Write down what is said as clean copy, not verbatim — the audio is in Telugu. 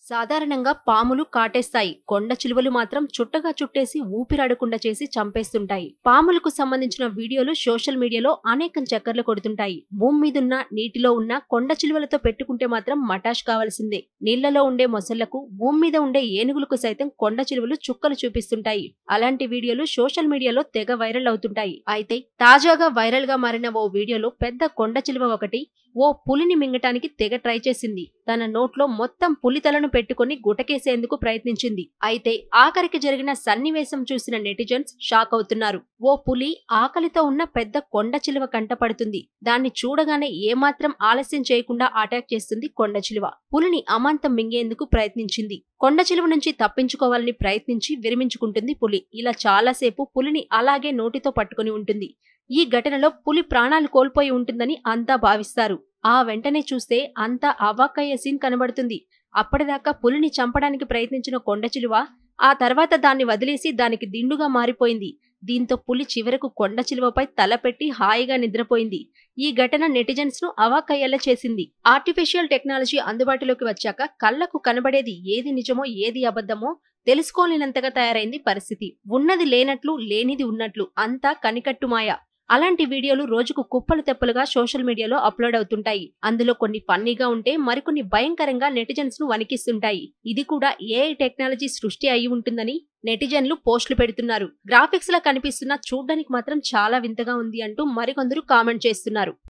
సాధారణంగా పాములు కాటేస్తాయి. కొండ చిలువలు మాత్రం చుట్టగా చుట్టేసి ఊపిరాడకుండా చేసి చంపేస్తుంటాయి. పాములకు సంబంధించిన వీడియోలు సోషల్ మీడియాలో అనేకం చక్కర్లు కొడుతుంటాయి. భూమి మీదున్న నీటిలో ఉన్న కొండ చిలువలతో పెట్టుకుంటే మాత్రం మటాష్ కావాల్సిందే. నీళ్లలో ఉండే మొసళ్లకు, భూమి మీద ఉండే ఏనుగులకు సైతం కొండ చిలువలు చుక్కలు చూపిస్తుంటాయి. అలాంటి వీడియోలు సోషల్ మీడియాలో తెగ వైరల్ అవుతుంటాయి. అయితే తాజాగా వైరల్ గా మారిన ఓ వీడియోలో పెద్ద కొండ చిలువ ఒకటి ఓ పులిని మింగటానికి తెగ ట్రై చేసింది. తన నోట్లో మొత్తం పులి తలను పెట్టుకుని గుటకేసేందుకు ప్రయత్నించింది. అయితే ఆఖరికి జరిగిన సన్నివేశం చూసిన నెటిజన్స్ షాక్ అవుతున్నారు. ఓ పులి ఆకలితో ఉన్న పెద్ద కొండ చిలువ కంటపడుతుంది. దాన్ని చూడగానే ఏమాత్రం ఆలస్యం చేయకుండా అటాక్ చేస్తుంది కొండ చిలువ. పులిని అమాంతం మింగేందుకు ప్రయత్నించింది. కొండ చిలువ నుంచి తప్పించుకోవాలని ప్రయత్నించి విరమించుకుంటుంది పులి. ఇలా చాలాసేపు పులిని అలాగే నోటితో పట్టుకుని ఉంటుంది. ఈ ఘటనలో పులి ప్రాణాలు కోల్పోయి ఉంటుందని అంతా భావిస్తారు. ఆ వెంటనే చూస్తే అంతా అవాక్కయ్యే సీన్ కనబడుతుంది. అప్పటిదాకా పులిని చంపడానికి ప్రయత్నించిన కొండ చిలువ ఆ తర్వాత దాన్ని వదిలేసి దానికి దిండుగా మారిపోయింది. దీంతో పులి చివరకు కొండ చిలువపై తల పెట్టి హాయిగా నిద్రపోయింది. ఈ ఘటన నెటిజన్స్ ను అవాక్కయ్యేలా చేసింది. ఆర్టిఫిషియల్ టెక్నాలజీ అందుబాటులోకి వచ్చాక కళ్లకు కనబడేది ఏది నిజమో ఏది అబద్ధమో తెలుసుకోలేనంతగా తయారైంది పరిస్థితి. ఉన్నది లేనట్లు, లేనిది ఉన్నట్లు అంతా కనికట్టుమాయ. అలాంటి వీడియోలు రోజుకు కుప్పలు తెప్పలుగా సోషల్ మీడియాలో అప్లోడ్ అవుతుంటాయి. అందులో కొన్ని ఫన్నీగా ఉంటే మరికొన్ని భయంకరంగా నెటిజన్స్ ను వణికిస్తుంటాయి. ఇది కూడా ఏఐ టెక్నాలజీ సృష్టి అయి ఉంటుందని నెటిజన్లు పోస్టులు పెడుతున్నారు. గ్రాఫిక్స్ లా కనిపిస్తున్నా చూడ్డానికి మాత్రం చాలా వింతగా ఉంది అంటూ మరికొందరు కామెంట్ చేస్తున్నారు.